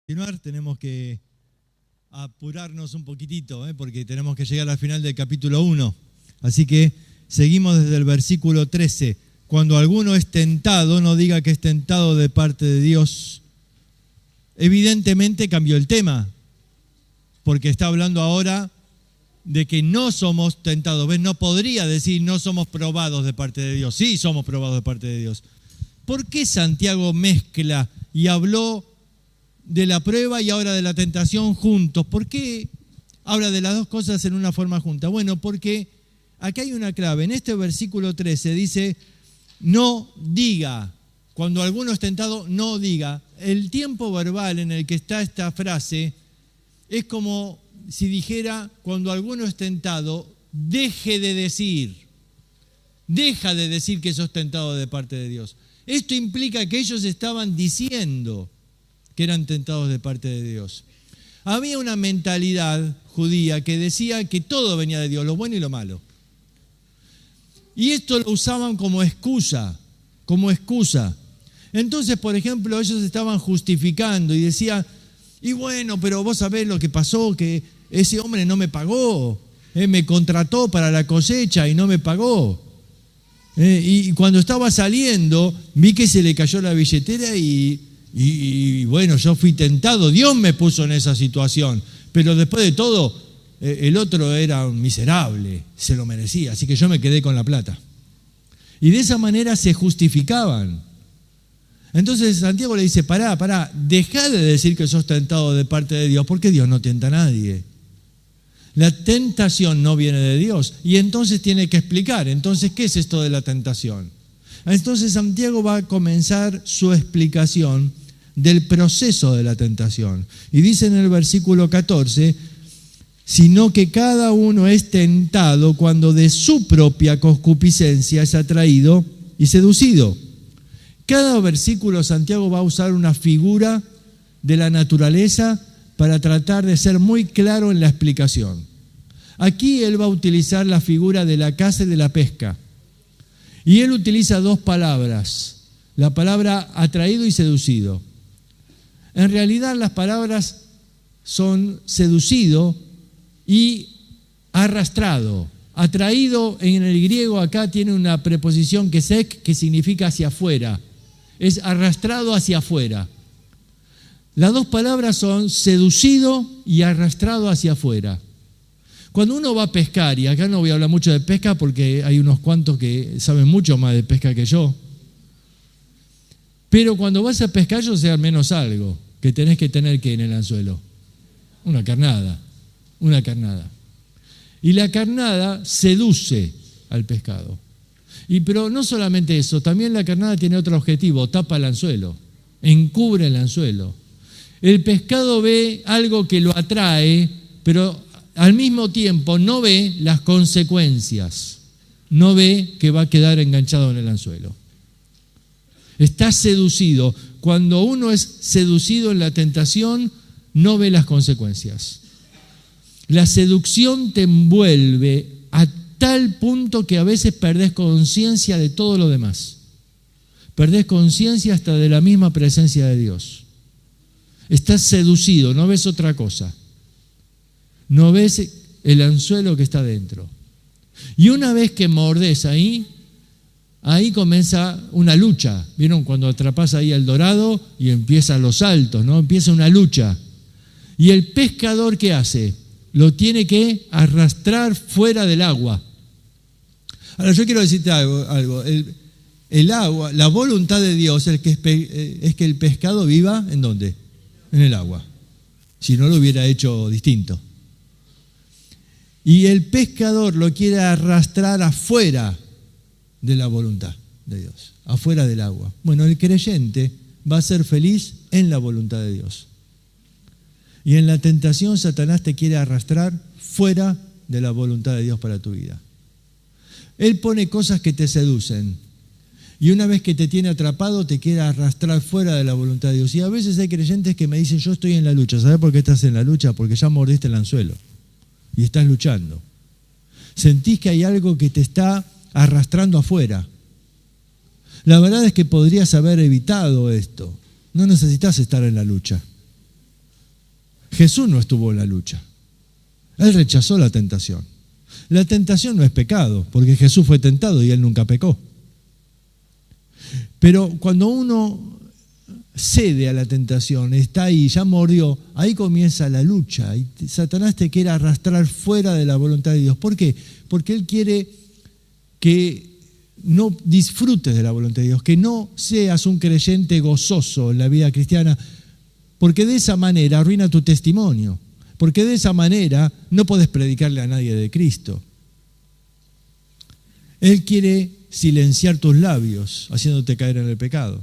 Continuar, tenemos que apurarnos un poquitito, porque tenemos que llegar al final del capítulo 1. Así que seguimos desde el versículo 13. Cuando alguno es tentado, no diga que es tentado de parte de Dios. Evidentemente cambió el tema, porque está hablando ahora de que no somos tentados. ¿Ves? No podría decir no somos probados de parte de Dios. Sí, somos probados de parte de Dios. ¿Por qué Santiago mezcla y habló de la prueba y ahora de la tentación juntos? ¿Por qué habla de las dos cosas en una forma junta? Bueno, porque acá hay una clave. En este versículo 13 dice, no diga, cuando alguno es tentado, no diga. El tiempo verbal en el que está esta frase es como si dijera, cuando alguno es tentado, deje de decir, deja de decir que sos tentado de parte de Dios. Esto implica que ellos estaban diciendo que eran tentados de parte de Dios. Había una mentalidad judía que decía que todo venía de Dios, lo bueno y lo malo. Y esto lo usaban como excusa, Entonces, por ejemplo, ellos estaban justificando y decían, y bueno, pero vos sabés lo que pasó, que ese hombre no me pagó, me contrató para la cosecha y no me pagó. Y cuando estaba saliendo, vi que se le cayó la billetera y bueno, yo fui tentado, Dios me puso en esa situación, pero después de todo, el otro era un miserable, se lo merecía, así que yo me quedé con la plata. Y de esa manera se justificaban. Entonces Santiago le dice, pará, dejá de decir que sos tentado de parte de Dios, porque Dios no tienta a nadie. La tentación no viene de Dios, y entonces tiene que explicar, entonces, ¿qué es esto de la tentación? Entonces Santiago va a comenzar su explicación del proceso de la tentación. Y dice en el versículo 14, sino que cada uno es tentado cuando de su propia concupiscencia es atraído y seducido. Cada versículo Santiago va a usar una figura de la naturaleza para tratar de ser muy claro en la explicación. Aquí él va a utilizar la figura de la caza y de la pesca. Y él utiliza dos palabras, la palabra atraído y seducido. En realidad las palabras son seducido y arrastrado. Atraído en el griego acá tiene una preposición que es ek, que significa hacia afuera. Es arrastrado hacia afuera. Las dos palabras son seducido y arrastrado hacia afuera. Cuando uno va a pescar, y acá no voy a hablar mucho de pesca porque hay unos cuantos que saben mucho más de pesca que yo, pero cuando vas a pescar yo sé al menos algo que tenés que tener que en el anzuelo. Una carnada. Y la carnada seduce al pescado. Pero no solamente eso, también la carnada tiene otro objetivo, tapa el anzuelo, encubre el anzuelo. El pescado ve algo que lo atrae, pero al mismo tiempo no ve las consecuencias, no ve que va a quedar enganchado en el anzuelo. Está seducido. Cuando uno es seducido en la tentación, no ve las consecuencias. La seducción te envuelve a tal punto que a veces perdés conciencia de todo lo demás. Perdés conciencia hasta de la misma presencia de Dios. Estás seducido, no ves otra cosa. No ves el anzuelo que está dentro. Y una vez que mordés ahí comienza una lucha. ¿Vieron cuando atrapás ahí el dorado y empiezan los saltos, ¿no? Empieza una lucha. ¿Y el pescador qué hace? Lo tiene que arrastrar fuera del agua. Ahora yo quiero decirte algo. El agua, la voluntad de Dios es que el pescado viva ¿en dónde? En el agua. Si no lo hubiera hecho distinto. Y el pescador lo quiere arrastrar afuera de la voluntad de Dios, afuera del agua. Bueno, el creyente va a ser feliz en la voluntad de Dios. Y en la tentación Satanás te quiere arrastrar fuera de la voluntad de Dios para tu vida. Él pone cosas que te seducen. Y una vez que te tiene atrapado, te quiere arrastrar fuera de la voluntad de Dios. Y a veces hay creyentes que me dicen, yo estoy en la lucha. ¿Sabes por qué estás en la lucha? Porque ya mordiste el anzuelo. Y estás luchando. Sentís que hay algo que te está arrastrando afuera. La verdad es que podrías haber evitado esto. No necesitas estar en la lucha. Jesús no estuvo en la lucha. Él rechazó la tentación. La tentación no es pecado, porque Jesús fue tentado y él nunca pecó. Pero cuando uno cede a la tentación, está ahí, ya mordió, ahí comienza la lucha. Y Satanás te quiere arrastrar fuera de la voluntad de Dios. ¿Por qué? Porque él quiere que no disfrutes de la voluntad de Dios, que no seas un creyente gozoso en la vida cristiana, porque de esa manera arruina tu testimonio, porque de esa manera no puedes predicarle a nadie de Cristo. Él quiere silenciar tus labios, haciéndote caer en el pecado.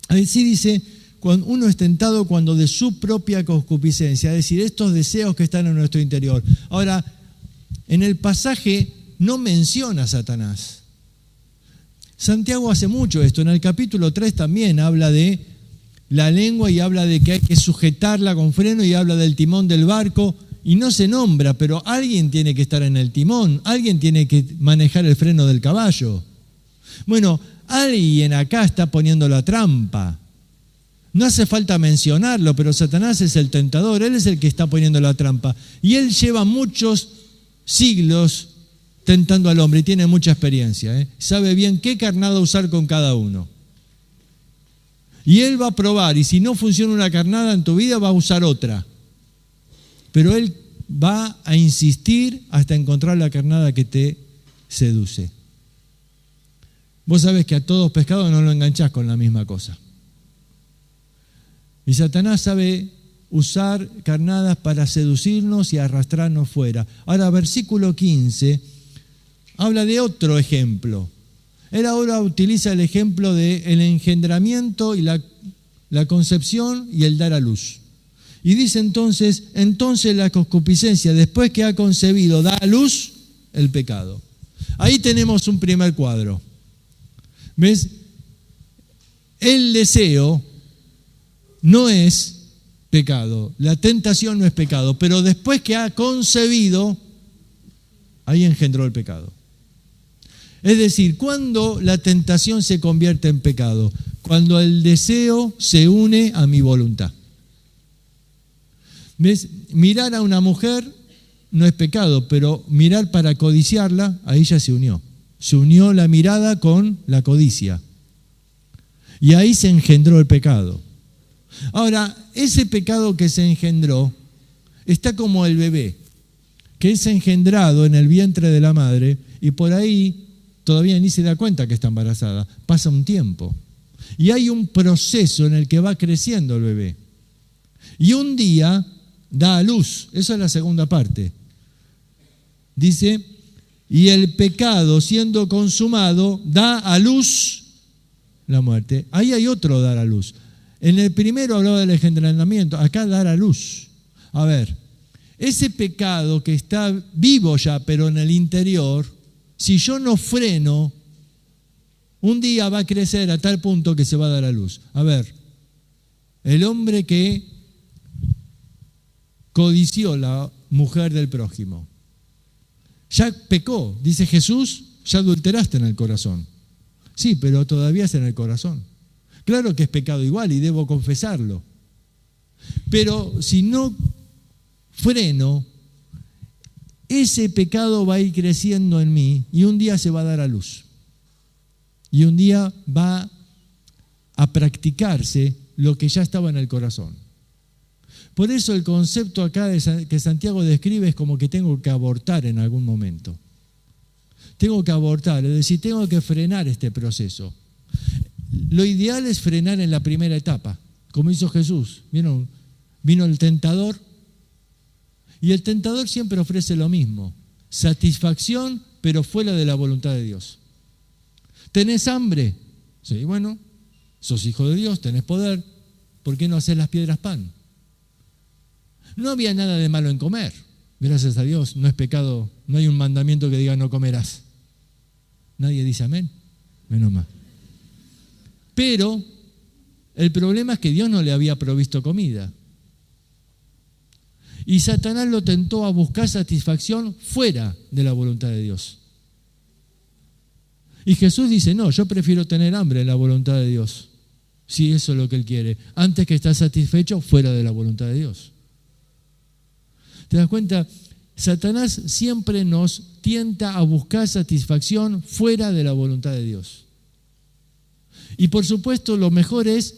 Así dice, cuando uno es tentado cuando de su propia concupiscencia, es decir, estos deseos que están en nuestro interior. Ahora, en el pasaje no menciona a Satanás. Santiago hace mucho esto. En el capítulo 3 también habla de la lengua y habla de que hay que sujetarla con freno y habla del timón del barco y no se nombra, pero alguien tiene que estar en el timón, alguien tiene que manejar el freno del caballo. Bueno, alguien acá está poniendo la trampa. No hace falta mencionarlo, pero Satanás es el tentador, él es el que está poniendo la trampa. Y él lleva muchos siglos tentando al hombre y tiene mucha experiencia. Sabe bien qué carnada usar con cada uno. Y él va a probar, y si no funciona una carnada en tu vida, va a usar otra. Pero él va a insistir hasta encontrar la carnada que te seduce. Vos sabés que a todos pescados no lo enganchás con la misma cosa. Y Satanás sabe usar carnadas para seducirnos y arrastrarnos fuera. Ahora, versículo 15 habla de otro ejemplo. Él ahora utiliza el ejemplo del engendramiento y la concepción y el dar a luz. Y dice entonces la concupiscencia, después que ha concebido, da a luz el pecado. Ahí tenemos un primer cuadro. ¿Ves? El deseo no es pecado, la tentación no es pecado, pero después que ha concebido, ahí engendró el pecado. Es decir, cuando la tentación se convierte en pecado, cuando el deseo se une a mi voluntad. ¿Ves? Mirar a una mujer no es pecado, pero mirar para codiciarla, ahí ya se unió. Se unió la mirada con la codicia. Y ahí se engendró el pecado. Ahora, ese pecado que se engendró está como el bebé, que es engendrado en el vientre de la madre y por ahí todavía ni se da cuenta que está embarazada. Pasa un tiempo. Y hay un proceso en el que va creciendo el bebé. Y un día da a luz. Esa es la segunda parte. Dice, y el pecado siendo consumado da a luz la muerte. Ahí hay otro dar a luz. En el primero hablaba del engendramiento, acá dar a luz. A ver, ese pecado que está vivo ya, pero en el interior, si yo no freno, un día va a crecer a tal punto que se va a dar a luz. A ver, el hombre que codició la mujer del prójimo, ya pecó, dice Jesús, ya adulteraste en el corazón. Sí, pero todavía es en el corazón. Claro que es pecado igual y debo confesarlo. Pero si no freno, ese pecado va a ir creciendo en mí y un día se va a dar a luz. Y un día va a practicarse lo que ya estaba en el corazón. Por eso el concepto acá que Santiago describe es como que tengo que abortar en algún momento. Tengo que abortar, es decir, tengo que frenar este proceso. Lo ideal es frenar en la primera etapa, como hizo Jesús. ¿Vieron? Vino el tentador y el tentador siempre ofrece lo mismo, satisfacción, pero fuera de la voluntad de Dios. ¿Tenés hambre? Sí, bueno, sos hijo de Dios, tenés poder, ¿por qué no haces las piedras pan? No había nada de malo en comer, gracias a Dios, no es pecado, no hay un mandamiento que diga no comerás. Nadie dice amén, menos mal. Pero el problema es que Dios no le había provisto comida. Y Satanás lo tentó a buscar satisfacción fuera de la voluntad de Dios. Y Jesús dice, no, yo prefiero tener hambre en la voluntad de Dios, si eso es lo que Él quiere, antes que estar satisfecho fuera de la voluntad de Dios. ¿Te das cuenta? Satanás siempre nos tienta a buscar satisfacción fuera de la voluntad de Dios. Y por supuesto lo mejor es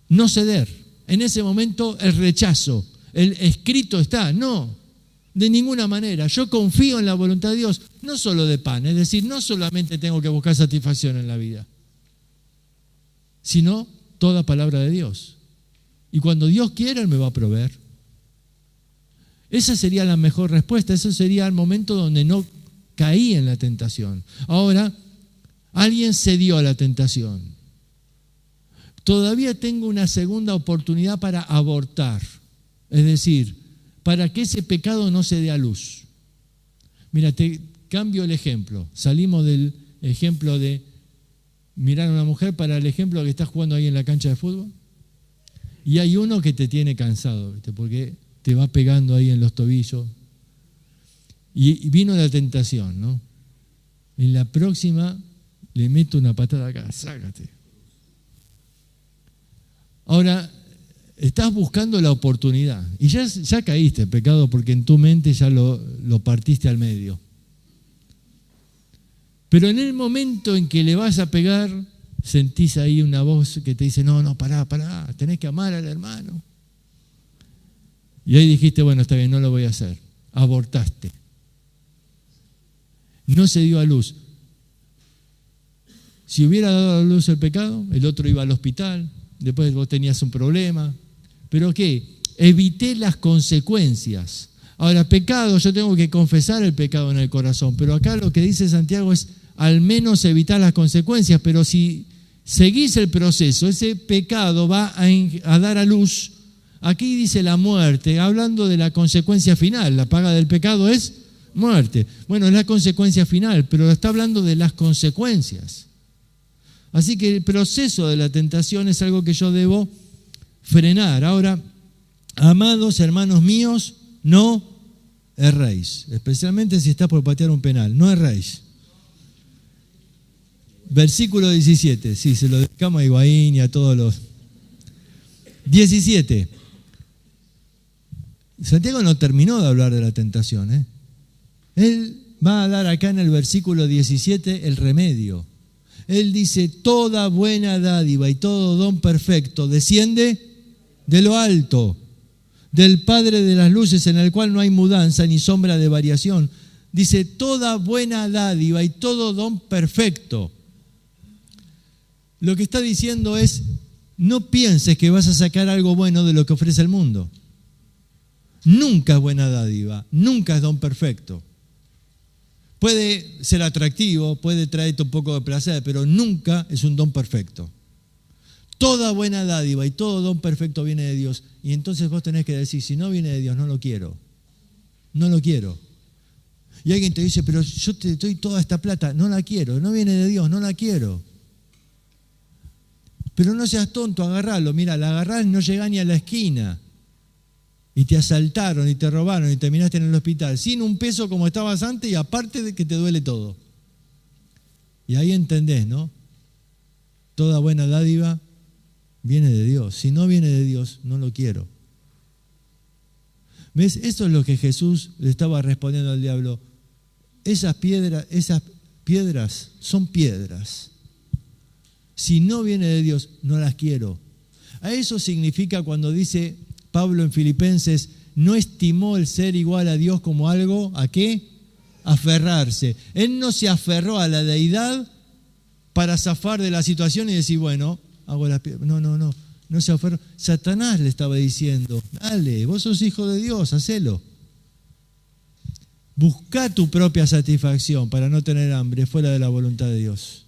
no ceder. En ese momento el rechazo, el escrito está, no, de ninguna manera. Yo confío en la voluntad de Dios, no solo de pan, es decir, no solamente tengo que buscar satisfacción en la vida, sino toda palabra de Dios. Y cuando Dios quiera, Él me va a proveer. Esa sería la mejor respuesta, ese sería el momento donde no caí en la tentación. Ahora, alguien cedió a la tentación. Todavía tengo una segunda oportunidad para abortar, es decir, para que ese pecado no se dé a luz. Mira, te cambio el ejemplo. Salimos del ejemplo de mirar a una mujer para el ejemplo que estás jugando ahí en la cancha de fútbol. Y hay uno que te tiene cansado, ¿viste? Porque te va pegando ahí en los tobillos. Y vino la tentación, ¿no? En la próxima le meto una patada acá, sácate. Ahora, estás buscando la oportunidad y ya caíste en pecado porque en tu mente ya lo partiste al medio. Pero en el momento en que le vas a pegar, sentís ahí una voz que te dice, no, pará, tenés que amar al hermano. Y ahí dijiste, bueno, está bien, no lo voy a hacer. Abortaste. No se dio a luz. Si hubiera dado a luz el pecado, el otro iba al hospital, después vos tenías un problema. ¿Pero qué? Evité las consecuencias. Ahora, pecado, yo tengo que confesar el pecado en el corazón, pero acá lo que dice Santiago es al menos evitar las consecuencias, pero si seguís el proceso, ese pecado va a dar a luz. Aquí dice la muerte, hablando de la consecuencia final. La paga del pecado es muerte. Bueno, es la consecuencia final, pero está hablando de las consecuencias. Así que el proceso de la tentación es algo que yo debo frenar. Ahora, amados hermanos míos, no erréis, especialmente si estás por patear un penal, no erréis. Versículo 17, sí, se lo dedicamos a Higuaín y a todos los... 17. Santiago no terminó de hablar de la tentación, ¿eh? Él va a dar acá en el versículo 17 el remedio. Él dice, toda buena dádiva y todo don perfecto desciende de lo alto, del Padre de las luces, en el cual no hay mudanza ni sombra de variación. Dice, toda buena dádiva y todo don perfecto. Lo que está diciendo es, no pienses que vas a sacar algo bueno de lo que ofrece el mundo. Nunca es buena dádiva, nunca es don perfecto. Puede ser atractivo, puede traerte un poco de placer, pero nunca es un don perfecto. Toda buena dádiva y todo don perfecto viene de Dios. Y entonces vos tenés que decir, si no viene de Dios, no lo quiero. No lo quiero. Y alguien te dice, pero yo te doy toda esta plata, no la quiero. No viene de Dios, no la quiero. Pero no seas tonto, agarralo. Mira, la agarrás y no llegás ni a la esquina. Y te asaltaron y te robaron y terminaste en el hospital. Sin un peso como estabas antes y aparte de que te duele todo. Y ahí entendés, ¿no? Toda buena dádiva viene de Dios. Si no viene de Dios, no lo quiero. ¿Ves? Eso es lo que Jesús le estaba respondiendo al diablo. Esas piedras son piedras. Si no viene de Dios, no las quiero. A eso significa cuando dice Pablo en Filipenses, no estimó el ser igual a Dios como algo, ¿a qué? Aferrarse. Él no se aferró a la deidad para zafar de la situación y decir, bueno, hago las piedras. No se aferró. Satanás le estaba diciendo, dale, vos sos hijo de Dios, hacelo. Busca tu propia satisfacción para no tener hambre fuera de la voluntad de Dios.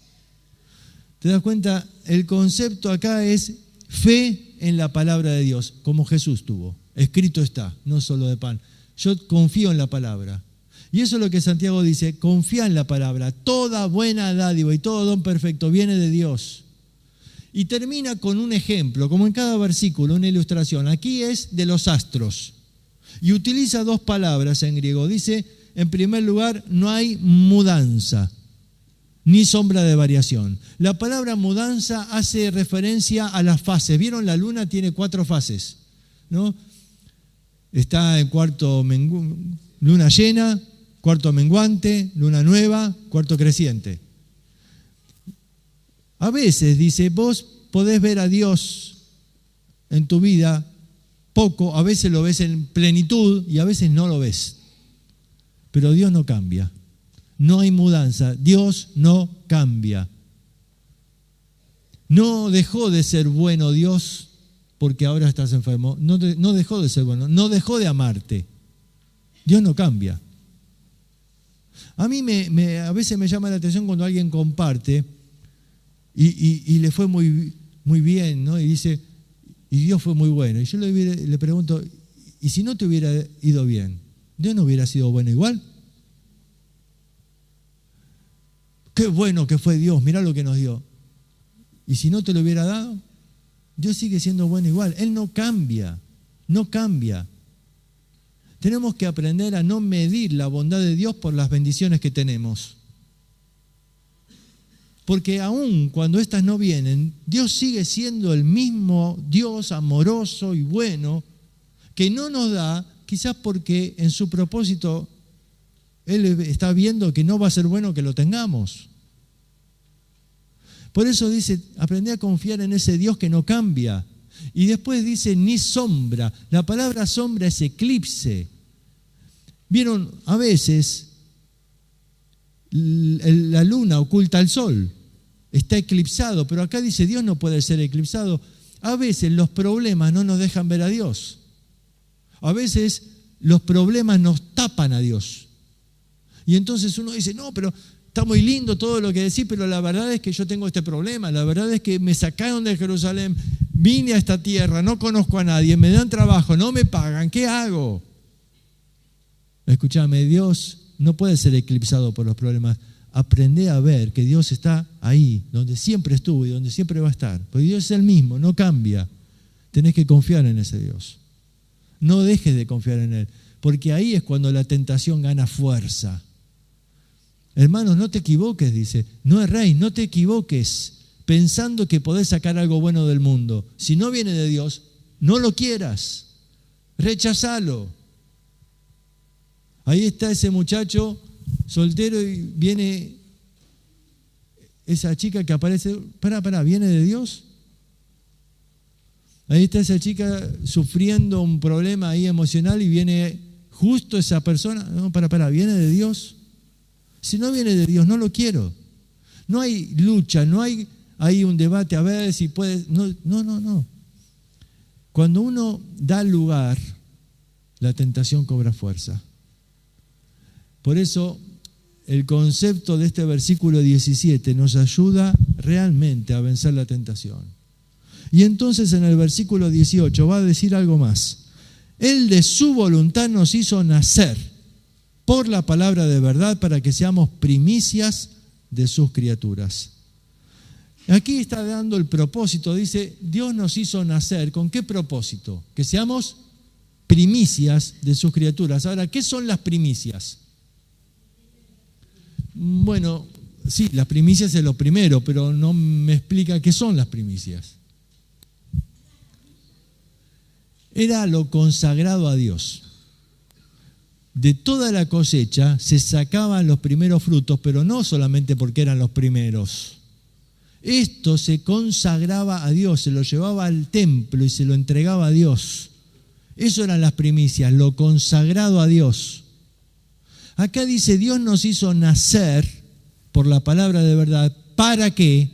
¿Te das cuenta? El concepto acá es fe en la palabra de Dios, como Jesús tuvo. Escrito está, no solo de pan. Yo confío en la palabra. Y eso es lo que Santiago dice, confía en la palabra. Toda buena dádiva y todo don perfecto viene de Dios. Y termina con un ejemplo, como en cada versículo, una ilustración. Aquí es de los astros. Y utiliza dos palabras en griego. Dice, en primer lugar, no hay mudanza, ni sombra de variación. La palabra mudanza hace referencia a las fases. ¿Vieron? La luna tiene 4 fases, ¿no? está en luna llena, cuarto menguante, luna nueva, cuarto creciente. A veces, dice, vos podés ver a Dios en tu vida poco, a veces lo ves en plenitud y a veces no lo ves. Pero Dios no cambia. No hay mudanza. Dios no cambia. No dejó de ser bueno Dios porque ahora estás enfermo. No dejó de ser bueno. No dejó de amarte. Dios no cambia. A mí a veces me llama la atención cuando alguien comparte y le fue muy, muy bien, ¿no? Y dice, y Dios fue muy bueno. Y yo le pregunto, ¿y si no te hubiera ido bien? ¿Dios no hubiera sido bueno igual? Qué bueno que fue Dios, mirá lo que nos dio. ¿Y si no te lo hubiera dado? Dios sigue siendo bueno igual. Él no cambia, no cambia. Tenemos que aprender a no medir la bondad de Dios por las bendiciones que tenemos. Porque aun cuando estas no vienen, Dios sigue siendo el mismo Dios amoroso y bueno que no nos da, quizás porque en su propósito Él está viendo que no va a ser bueno que lo tengamos. Por eso dice, aprendí a confiar en ese Dios que no cambia. Y después dice, ni sombra. La palabra sombra es eclipse. Vieron, a veces la luna oculta al sol. Está eclipsado, pero acá dice, Dios no puede ser eclipsado. A veces los problemas no nos dejan ver a Dios. A veces los problemas nos tapan a Dios. Y entonces uno dice, no, pero está muy lindo todo lo que decís, pero la verdad es que yo tengo este problema, la verdad es que me sacaron de Jerusalén, vine a esta tierra, no conozco a nadie, me dan trabajo, no me pagan, ¿qué hago? Escúchame, Dios no puede ser eclipsado por los problemas. Aprende a ver que Dios está ahí, donde siempre estuvo y donde siempre va a estar. Porque Dios es el mismo, no cambia. Tenés que confiar en ese Dios. No dejes de confiar en Él, porque ahí es cuando la tentación gana fuerza. Hermanos, no te equivoques, dice. No erréis, no te equivoques pensando que podés sacar algo bueno del mundo. Si no viene de Dios, no lo quieras. Rechazalo. Ahí está ese muchacho soltero y viene esa chica que aparece. ¿Viene de Dios? Ahí está esa chica sufriendo un problema ahí emocional y viene justo esa persona. No, ¿viene de Dios? Si no viene de Dios, no lo quiero. No hay lucha, no hay ahí un debate a ver si puedes. No. Cuando uno da lugar, la tentación cobra fuerza. Por eso, el concepto de este versículo 17 nos ayuda realmente a vencer la tentación. Y entonces en el versículo 18 va a decir algo más. Él de su voluntad nos hizo nacer por la palabra de verdad para que seamos primicias de sus criaturas. Aquí está dando el propósito, dice, Dios nos hizo nacer. ¿Con qué propósito? Que seamos primicias de sus criaturas. Ahora, ¿qué son las primicias? Bueno, sí, las primicias es lo primero, pero no me explica qué son las primicias. Era lo consagrado a Dios. De toda la cosecha se sacaban los primeros frutos, pero no solamente porque eran los primeros. Esto se consagraba a Dios, se lo llevaba al templo y se lo entregaba a Dios. Eso eran las primicias, lo consagrado a Dios. Acá dice, Dios nos hizo nacer por la palabra de verdad. ¿Para qué?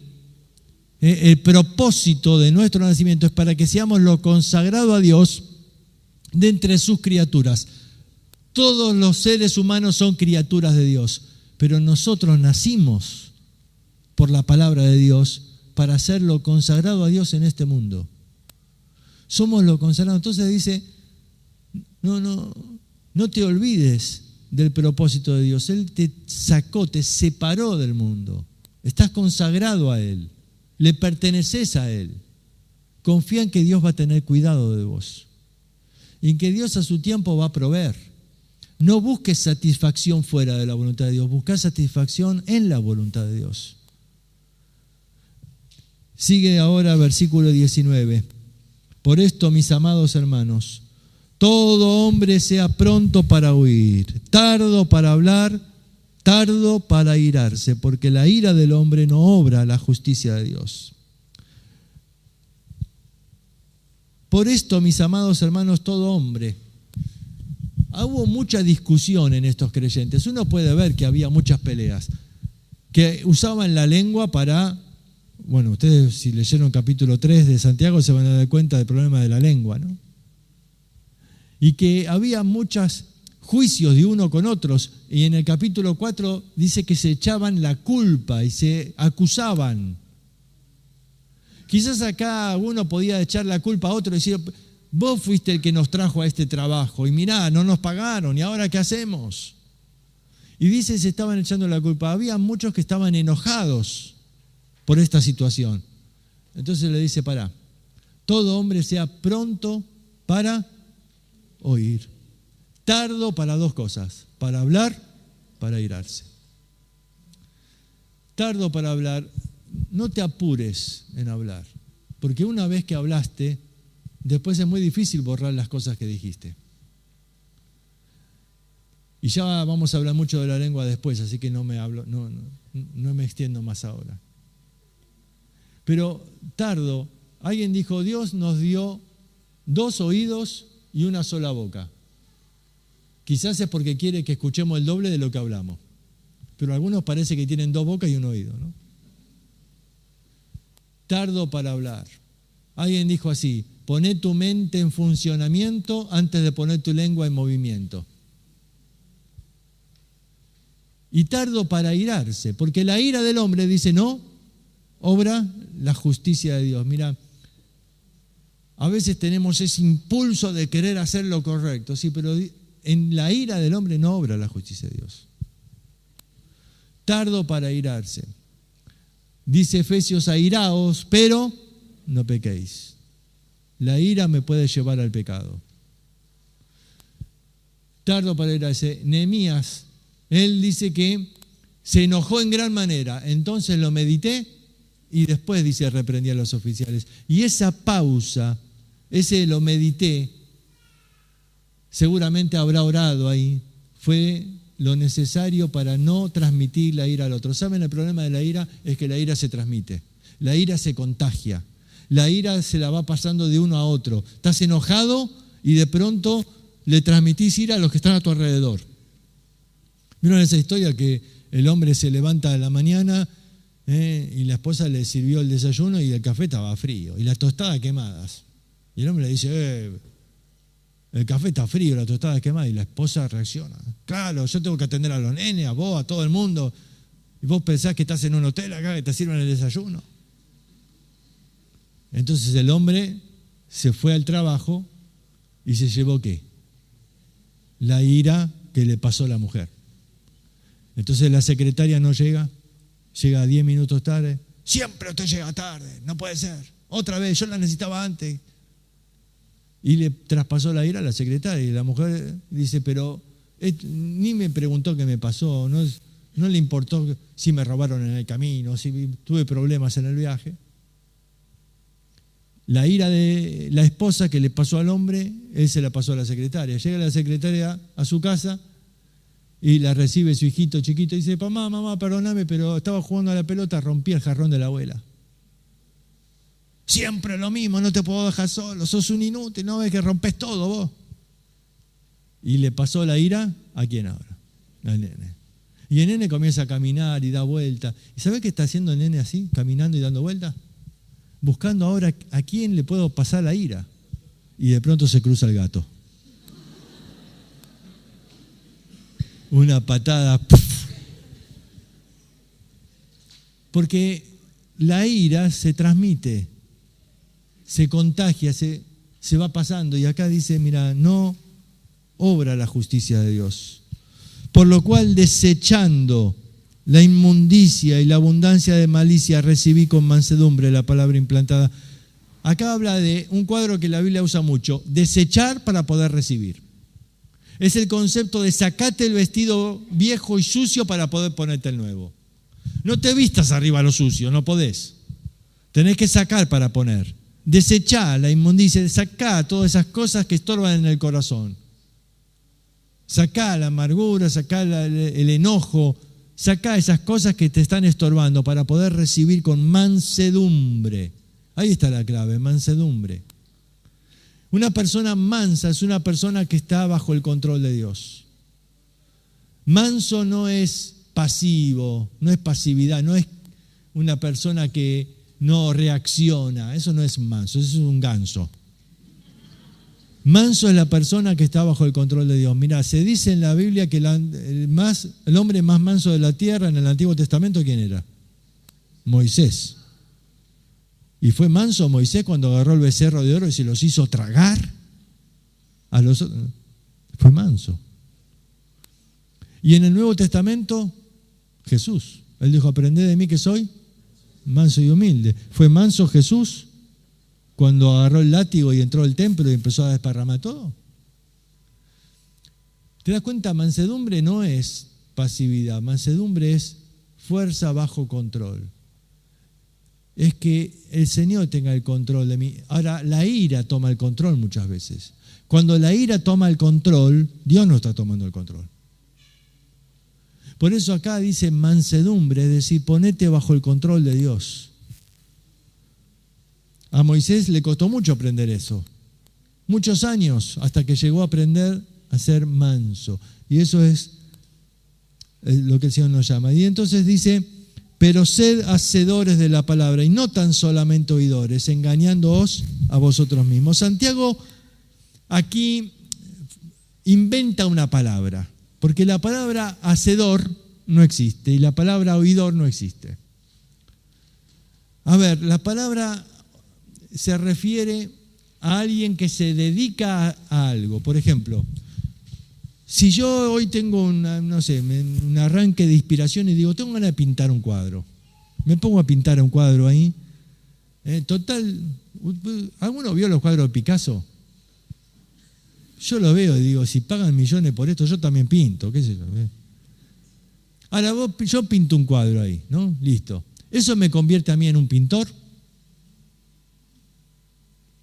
El propósito de nuestro nacimiento es para que seamos lo consagrado a Dios de entre sus criaturas. Todos los seres humanos son criaturas de Dios, pero nosotros nacimos por la palabra de Dios para ser lo consagrado a Dios en este mundo. Somos lo consagrado. Entonces dice, no te olvides del propósito de Dios. Él te sacó, te separó del mundo. Estás consagrado a Él. Le perteneces a Él. Confía en que Dios va a tener cuidado de vos. Y en que Dios a su tiempo va a proveer. No busques satisfacción fuera de la voluntad de Dios. Busca satisfacción en la voluntad de Dios. Sigue ahora versículo 19. Por esto, mis amados hermanos, todo hombre sea pronto para oír, tardo para hablar, tardo para irarse, porque la ira del hombre no obra la justicia de Dios. Por esto, mis amados hermanos, todo hombre. Hubo mucha discusión en estos creyentes. Uno puede ver que había muchas peleas, que usaban la lengua para... Bueno, ustedes si leyeron capítulo 3 de Santiago se van a dar cuenta del problema de la lengua, ¿no? Y que había muchos juicios de uno con otros. Y en el capítulo 4 dice que se echaban la culpa y se acusaban. Quizás acá uno podía echar la culpa a otro y decir, vos fuiste el que nos trajo a este trabajo y mirá, no nos pagaron, ¿y ahora qué hacemos? Y dice, se estaban echando la culpa. Había muchos que estaban enojados por esta situación. Entonces le dice, pará, todo hombre sea pronto para oír, tardo para dos cosas, para hablar, para irarse. Tardo para hablar, no te apures en hablar, porque una vez que hablaste, después es muy difícil borrar las cosas que dijiste. Y ya vamos a hablar mucho de la lengua después, así que no me extiendo más ahora. Pero tardo, alguien dijo, Dios nos dio 2 oídos y una sola boca. Quizás es porque quiere que escuchemos el doble de lo que hablamos. Pero algunos parece que tienen 2 bocas y un oído, ¿no? Tardo para hablar. Alguien dijo así, poné tu mente en funcionamiento antes de poner tu lengua en movimiento. Y tardo para irarse, porque la ira del hombre, dice, no, obra la justicia de Dios. Mira, a veces tenemos ese impulso de querer hacer lo correcto, sí, pero en la ira del hombre no obra la justicia de Dios. Tardo para irarse. Dice Efesios, airaos, pero no pequéis. La ira me puede llevar al pecado. Tardo para irarse. Nehemías, él dice que se enojó en gran manera. Entonces lo medité y después, dice, reprendí a los oficiales. Y esa pausa, ese lo medité, seguramente habrá orado ahí. Fue lo necesario para no transmitir la ira al otro. ¿Saben? El problema de la ira es que la ira se transmite. La ira se contagia. La ira se la va pasando de uno a otro. Estás enojado y de pronto le transmitís ira a los que están a tu alrededor. ¿Vieron esa historia que el hombre se levanta a la mañana y la esposa le sirvió el desayuno y el café estaba frío y las tostadas quemadas? Y el hombre le dice, el café está frío, la tostada quemada, y la esposa reacciona. Claro, yo tengo que atender a los nenes, a vos, a todo el mundo. Y vos pensás que estás en un hotel acá, que te sirven el desayuno. Entonces el hombre se fue al trabajo y se llevó ¿qué? La ira que le pasó a la mujer. Entonces la secretaria no llega 10 minutos tarde. Siempre usted llega tarde, no puede ser. Otra vez, yo la necesitaba antes. Y le traspasó la ira a la secretaria. Y la mujer dice, pero ni me preguntó qué me pasó, no le importó si me robaron en el camino, si tuve problemas en el viaje. La ira de la esposa que le pasó al hombre, él se la pasó a la secretaria. Llega la secretaria a su casa y la recibe su hijito chiquito y dice, mamá, perdóname, pero estaba jugando a la pelota, rompí el jarrón de la abuela. Siempre lo mismo, no te puedo dejar solo, sos un inútil, no ves que rompes todo vos. Y le pasó la ira, ¿a quién ahora? Al nene. Y el nene comienza a caminar y da vuelta. ¿Y sabés qué está haciendo el nene así, caminando y dando vueltas? Buscando ahora a quién le puedo pasar la ira. Y de pronto se cruza el gato. Una patada. ¡Puf! Porque la ira se transmite, se contagia, se va pasando. Y acá dice, mira, no obra la justicia de Dios. Por lo cual, desechando la inmundicia y la abundancia de malicia, recibí con mansedumbre la palabra implantada. Acá habla de un cuadro que la Biblia usa mucho, desechar para poder recibir. Es el concepto de sacate el vestido viejo y sucio para poder ponerte el nuevo. No te vistas arriba lo sucio, no podés. Tenés que sacar para poner. Desechá la inmundicia, sacá todas esas cosas que estorban en el corazón. Sacá la amargura, sacá el enojo, sacá esas cosas que te están estorbando para poder recibir con mansedumbre. Ahí está la clave, mansedumbre. Una persona mansa es una persona que está bajo el control de Dios. Manso no es pasivo, no es pasividad, no es una persona que no reacciona. Eso no es manso, eso es un ganso. Manso es la persona que está bajo el control de Dios. Mirá, se dice en la Biblia que el hombre más manso de la tierra en el Antiguo Testamento, ¿quién era? Moisés. ¿Y fue manso Moisés cuando agarró el becerro de oro y se los hizo tragar? Fue manso. Y en el Nuevo Testamento, Jesús. Él dijo, aprended de mí que soy manso y humilde. ¿Fue manso Jesús cuando agarró el látigo y entró al templo y empezó a desparramar todo? ¿Te das cuenta? Mansedumbre no es pasividad, mansedumbre es fuerza bajo control. Es que el Señor tenga el control de mí. Ahora, la ira toma el control muchas veces. Cuando la ira toma el control, Dios no está tomando el control. Por eso acá dice mansedumbre, es decir, ponete bajo el control de Dios. A Moisés le costó mucho aprender eso. Muchos años hasta que llegó a aprender a ser manso. Y eso es lo que el Señor nos llama. Y entonces dice, pero sed hacedores de la palabra y no tan solamente oidores, engañándoos a vosotros mismos. Santiago aquí inventa una palabra, porque la palabra hacedor no existe y la palabra oidor no existe. A ver, la palabra se refiere a alguien que se dedica a algo. Por ejemplo, si yo hoy tengo un arranque de inspiración y digo, tengo ganas de pintar un cuadro, me pongo a pintar un cuadro ahí. Total, ¿alguno vio los cuadros de Picasso? Yo lo veo y digo, si pagan millones por esto, yo también pinto, qué sé yo. Ahora yo pinto un cuadro ahí, ¿no? Listo. ¿Eso me convierte a mí en un pintor?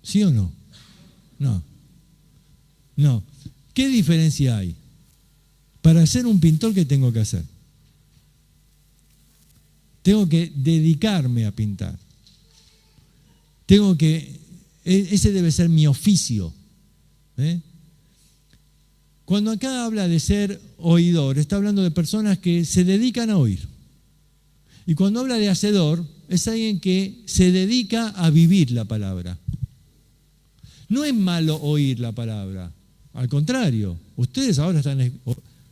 ¿Sí o no? No. No. ¿Qué diferencia hay? Para ser un pintor, ¿qué tengo que hacer? Tengo que dedicarme a pintar. Ese debe ser mi oficio. Cuando acá habla de ser oidor, está hablando de personas que se dedican a oír. Y cuando habla de hacedor, es alguien que se dedica a vivir la palabra. No es malo oír la palabra. Al contrario, ustedes ahora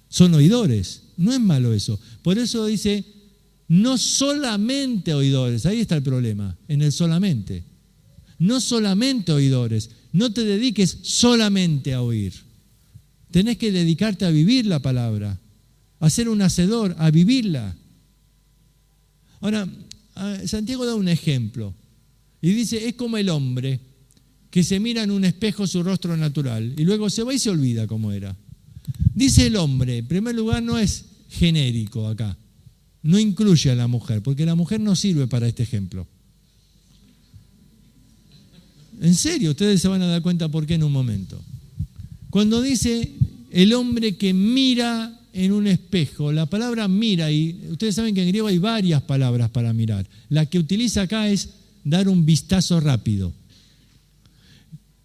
son oidores. No es malo eso. Por eso dice, no solamente oidores. Ahí está el problema, en el solamente. No solamente oidores. No te dediques solamente a oír. Tenés que dedicarte a vivir la palabra, a ser un hacedor, a vivirla. Ahora, Santiago da un ejemplo y dice, es como el hombre que se mira en un espejo su rostro natural y luego se va y se olvida cómo era. Dice el hombre, en primer lugar no es genérico acá, no incluye a la mujer, porque la mujer no sirve para este ejemplo. En serio, ustedes se van a dar cuenta por qué en un momento. Cuando dice el hombre que mira en un espejo, la palabra mira, y ustedes saben que en griego hay varias palabras para mirar. La que utiliza acá es dar un vistazo rápido.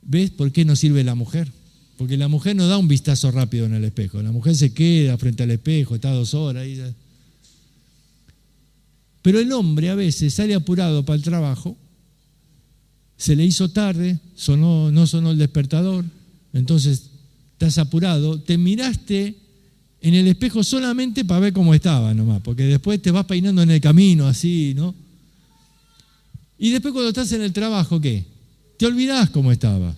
¿Ves por qué no sirve la mujer? Porque la mujer no da un vistazo rápido en el espejo. La mujer se queda frente al espejo, está 2 horas. Pero el hombre a veces sale apurado para el trabajo, se le hizo tarde, no sonó el despertador, entonces estás apurado, te miraste en el espejo solamente para ver cómo estaba nomás, porque después te vas peinando en el camino así, ¿no? Y después cuando estás en el trabajo, ¿qué? Te olvidás cómo estabas,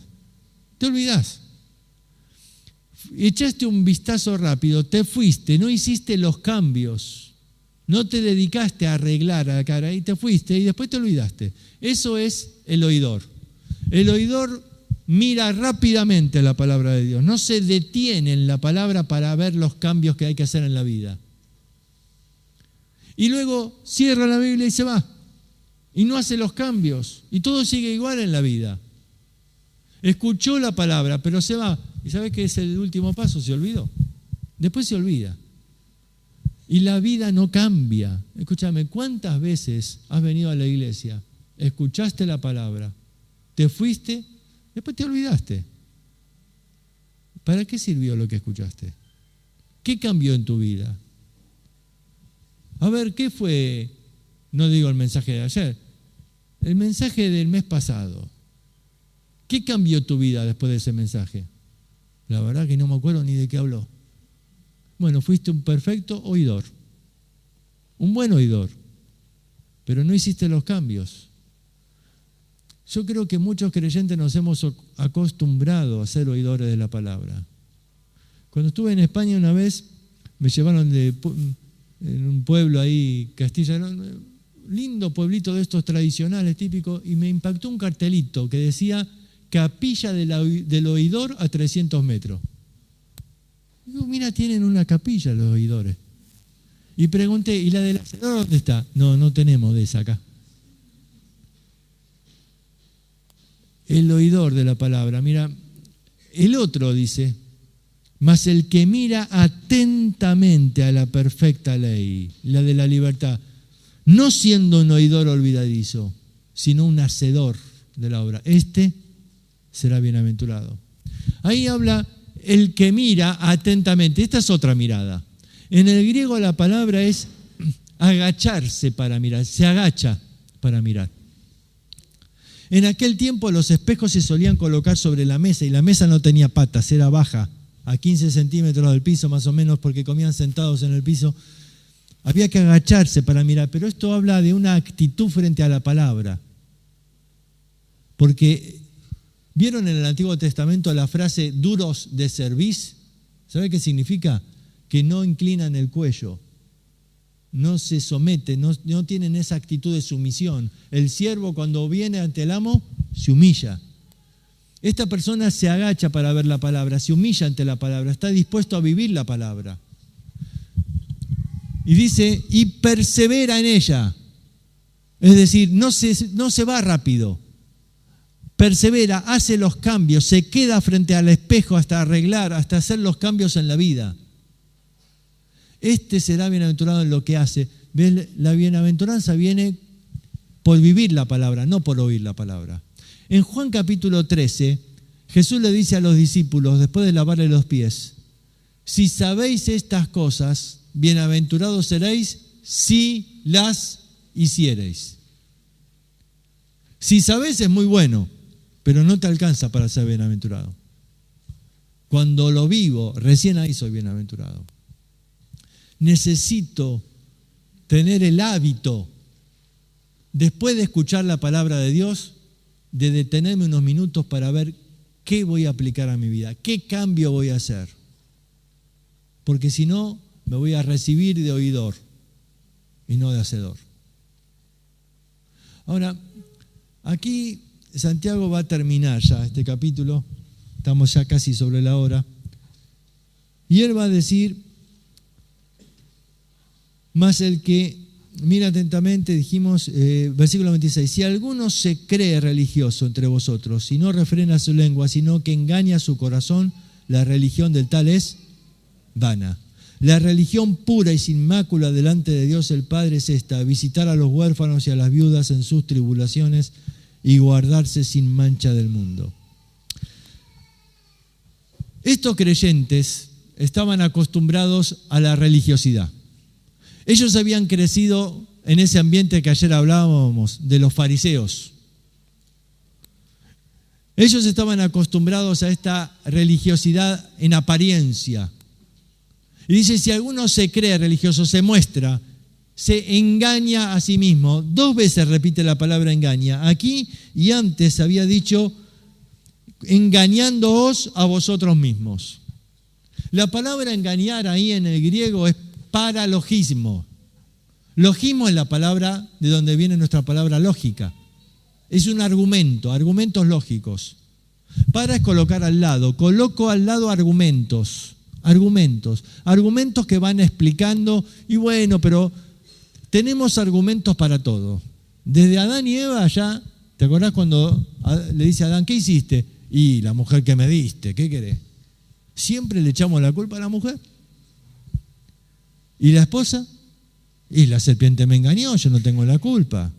te olvidás. Echaste un vistazo rápido, te fuiste, no hiciste los cambios, no te dedicaste a arreglar a la cara y te fuiste y después te olvidaste. Eso es el oidor. El oidor mira rápidamente la palabra de Dios, no se detiene en la palabra para ver los cambios que hay que hacer en la vida. Y luego cierra la Biblia y se va. y no hace los cambios y todo sigue igual en la vida. Escuchó la palabra, pero se va. ¿Y sabes qué es el último paso? Se olvidó. Después se olvida. Y la vida no cambia. Escúchame, ¿cuántas veces has venido a la iglesia? Escuchaste la palabra, te fuiste, después te olvidaste. ¿Para qué sirvió lo que escuchaste? ¿Qué cambió en tu vida? A ver, ¿qué fue? No digo el mensaje de ayer, el mensaje del mes pasado. ¿Qué cambió tu vida después de ese mensaje? La verdad que no me acuerdo ni de qué habló. Bueno, fuiste un perfecto oidor, un buen oidor, pero no hiciste los cambios. Yo creo que muchos creyentes nos hemos acostumbrado a ser oidores de la palabra. Cuando estuve en España una vez, me llevaron en un pueblo ahí, Castilla, un lindo pueblito de estos tradicionales, típicos, y me impactó un cartelito que decía capilla del oidor a 300 metros. Digo, mira, tienen una capilla los oidores. Y pregunté, ¿y la del hacedor dónde está? No tenemos de esa acá. El oidor de la palabra, mira, el otro dice, mas el que mira atentamente a la perfecta ley, la de la libertad, no siendo un oidor olvidadizo, sino un hacedor de la obra, este será bienaventurado. Ahí habla el que mira atentamente. Esta es otra mirada. En el griego la palabra es agacharse para mirar, se agacha para mirar. En aquel tiempo los espejos se solían colocar sobre la mesa y la mesa no tenía patas, era baja, a 15 centímetros del piso más o menos, porque comían sentados en el piso. Había que agacharse para mirar, pero esto habla de una actitud frente a la palabra. Porque, ¿vieron en el Antiguo Testamento la frase duros de cerviz? ¿Sabe qué significa? Que no inclinan el cuello, no se someten, no tienen esa actitud de sumisión. El siervo cuando viene ante el amo se humilla. Esta persona se agacha para ver la palabra, se humilla ante la palabra, está dispuesto a vivir la palabra. Y dice, y persevera en ella. Es decir, no se va rápido. Persevera, hace los cambios, se queda frente al espejo hasta arreglar, hasta hacer los cambios en la vida. Este será bienaventurado en lo que hace. ¿Ves? La bienaventuranza viene por vivir la palabra, no por oír la palabra. En Juan capítulo 13, Jesús le dice a los discípulos, después de lavarle los pies, si sabéis estas cosas, bienaventurados seréis si las hiciereis. Si sabéis es muy bueno, pero no te alcanza para ser bienaventurado. Cuando lo vivo, recién ahí soy bienaventurado. Necesito tener el hábito, después de escuchar la palabra de Dios, de detenerme unos minutos para ver qué voy a aplicar a mi vida, qué cambio voy a hacer. Porque si no, me voy a recibir de oidor y no de hacedor. Ahora, aquí Santiago va a terminar ya este capítulo, estamos ya casi sobre la hora, y él va a decir, más el que mira atentamente, dijimos, versículo 26, si alguno se cree religioso entre vosotros y no refrena su lengua, sino que engaña su corazón, la religión del tal es vana. La religión pura y sin mácula delante de Dios el Padre es esta, visitar a los huérfanos y a las viudas en sus tribulaciones y guardarse sin mancha del mundo. Estos creyentes estaban acostumbrados a la religiosidad. Ellos habían crecido en ese ambiente que ayer hablábamos, de los fariseos. Ellos estaban acostumbrados a esta religiosidad en apariencia. Y dice, si alguno se cree religioso, se muestra, se engaña a sí mismo. 2 veces repite la palabra engaña. Aquí y antes había dicho, engañándoos a vosotros mismos. La palabra engañar ahí en el griego es paralogismo. Logismo es la palabra de donde viene nuestra palabra lógica. Es un argumento, argumentos lógicos. Para es colocar al lado, coloco al lado argumentos que van explicando, y bueno, pero tenemos argumentos para todo. Desde Adán y Eva ya, ¿te acordás cuando le dice a Adán, ¿qué hiciste? Y la mujer que me diste, ¿qué querés? Siempre le echamos la culpa a la mujer. ¿Y la esposa? Y la serpiente me engañó, yo no tengo la culpa.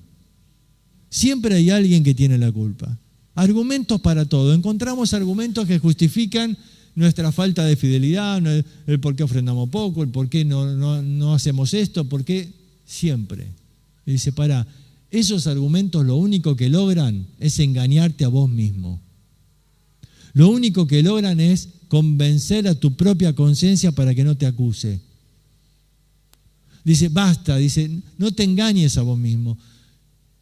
Siempre hay alguien que tiene la culpa. Argumentos para todo. Encontramos argumentos que justifican nuestra falta de fidelidad, el por qué ofrendamos poco, el por qué no hacemos esto, por qué siempre. Y dice, esos argumentos lo único que logran es engañarte a vos mismo. Lo único que logran es convencer a tu propia conciencia para que no te acuse. Dice, basta, dice, no te engañes a vos mismo.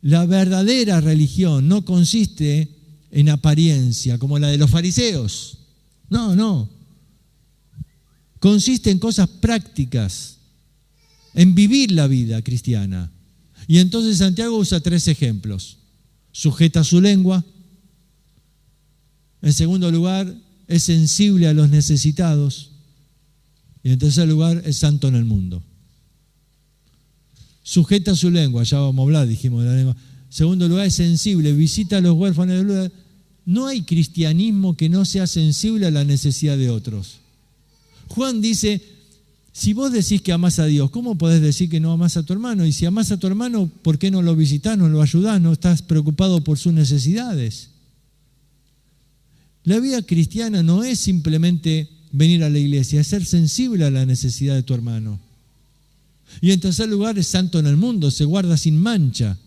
La verdadera religión no consiste en apariencia, como la de los fariseos. No. Consiste en cosas prácticas, en vivir la vida cristiana. Y entonces Santiago usa 3 ejemplos. Sujeta su lengua. En segundo lugar, es sensible a los necesitados. Y en tercer lugar, es santo en el mundo. Sujeta su lengua, ya vamos a hablar, dijimos de la lengua. Segundo lugar, es sensible, visita a los huérfanos. No hay cristianismo que no sea sensible a la necesidad de otros. Juan dice, si vos decís que amás a Dios, ¿cómo podés decir que no amás a tu hermano? Y si amás a tu hermano, ¿por qué no lo visitás, no lo ayudás, no estás preocupado por sus necesidades? La vida cristiana no es simplemente venir a la iglesia, es ser sensible a la necesidad de tu hermano. Y en tercer lugar, es santo en el mundo, se guarda sin mancha.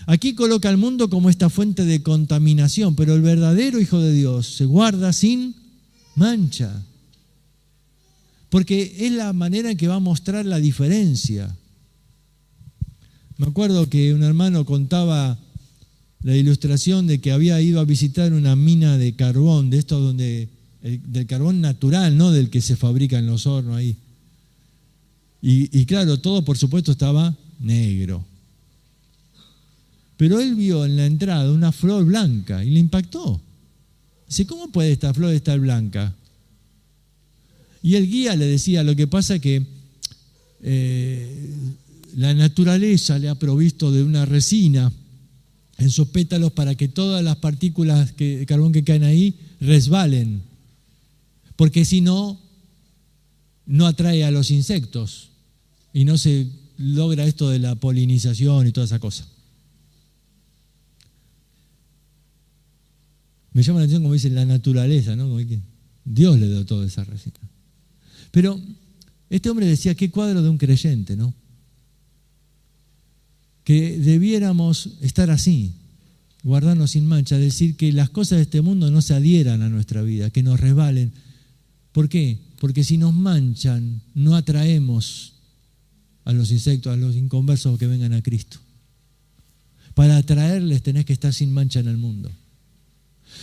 Aquí coloca al mundo como esta fuente de contaminación, pero el verdadero Hijo de Dios se guarda sin mancha. Porque es la manera en que va a mostrar la diferencia. Me acuerdo que un hermano contaba la ilustración de que había ido a visitar una mina de carbón, de esto donde, del carbón natural, no del que se fabrica en los hornos ahí. Y claro, todo por supuesto estaba negro. Pero él vio en la entrada una flor blanca y le impactó. Dice, ¿cómo puede esta flor estar blanca? Y el guía le decía, lo que pasa es que la naturaleza le ha provisto de una resina en sus pétalos para que todas las partículas de carbón que caen ahí resbalen. Porque si no, no atrae a los insectos y no se logra esto de la polinización y toda esa cosa. Me llama la atención como dice la naturaleza, ¿no? Como que Dios le dio toda esa resina. Pero este hombre decía, qué cuadro de un creyente, ¿no? Que debiéramos estar así, guardarnos sin mancha, decir que las cosas de este mundo no se adhieran a nuestra vida, que nos resbalen. ¿Por qué? Porque si nos manchan, no atraemos a los insectos, a los inconversos que vengan a Cristo. Para atraerles tenés que estar sin mancha en el mundo.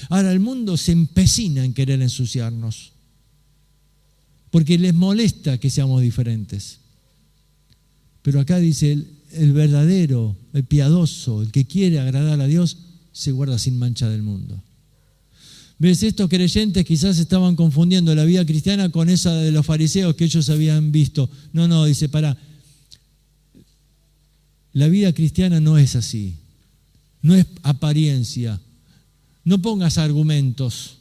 Ahora, el mundo se empecina en querer ensuciarnos, porque les molesta que seamos diferentes. Pero acá dice, el verdadero, el piadoso, el que quiere agradar a Dios, se guarda sin mancha del mundo. ¿Ves? Estos creyentes quizás estaban confundiendo la vida cristiana con esa de los fariseos que ellos habían visto. No, dice, la vida cristiana no es así, no es apariencia. No pongas argumentos,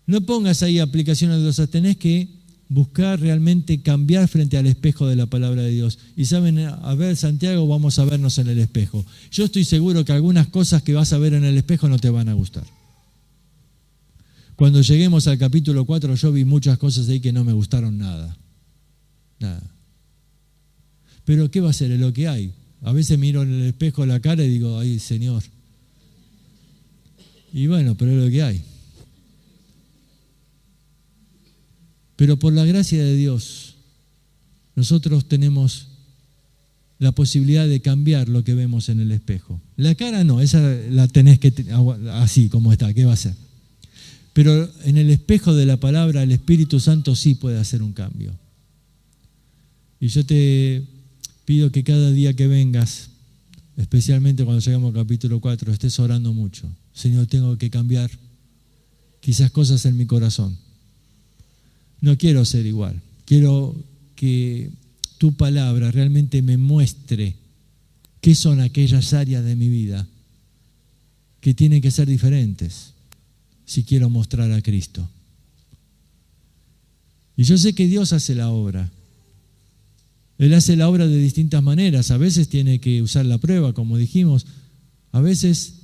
no pongas ahí aplicaciones de cosas, tenés que buscar realmente cambiar frente al espejo de la palabra de Dios. Y saben, a ver, Santiago, vamos a vernos en el espejo. Yo estoy seguro que algunas cosas que vas a ver en el espejo no te van a gustar. Cuando lleguemos al capítulo 4, yo vi muchas cosas ahí que no me gustaron nada. Pero ¿qué va a ser? Es lo que hay. A veces miro en el espejo la cara y digo, ay, Señor. Y bueno, pero es lo que hay. Pero por la gracia de Dios, nosotros tenemos la posibilidad de cambiar lo que vemos en el espejo. La cara no, esa la tenés que así como está, ¿qué va a hacer? Pero en el espejo de la palabra, el Espíritu Santo sí puede hacer un cambio. Y yo te pido que cada día que vengas, especialmente cuando lleguemos al capítulo 4, estés orando mucho. Señor, tengo que cambiar quizás cosas en mi corazón. No quiero ser igual. Quiero que tu palabra realmente me muestre ¿Qué son aquellas áreas de mi vida que tienen que ser diferentes si quiero mostrar a Cristo? Y yo sé que Dios hace la obra. Él hace la obra de distintas maneras. A veces tiene que usar la prueba, como dijimos. A veces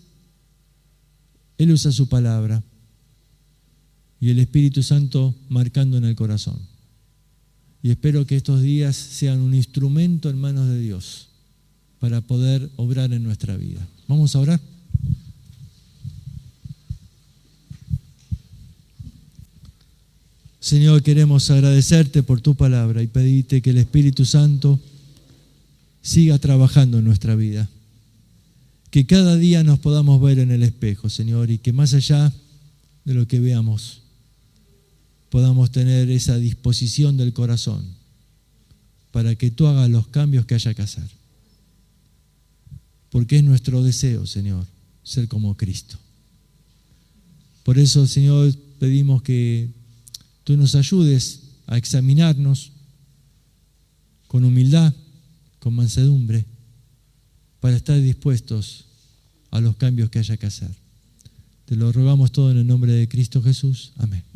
Él usa su palabra y el Espíritu Santo marcando en el corazón. Y espero que estos días sean un instrumento en manos de Dios para poder obrar en nuestra vida. Vamos a orar. Señor, queremos agradecerte por tu palabra y pedirte que el Espíritu Santo siga trabajando en nuestra vida. Que cada día nos podamos ver en el espejo, Señor, y que más allá de lo que veamos, podamos tener esa disposición del corazón para que tú hagas los cambios que haya que hacer. Porque es nuestro deseo, Señor, ser como Cristo. Por eso, Señor, pedimos que tú nos ayudes a examinarnos con humildad, con mansedumbre, para estar dispuestos a los cambios que haya que hacer. Te lo rogamos todo en el nombre de Cristo Jesús. Amén.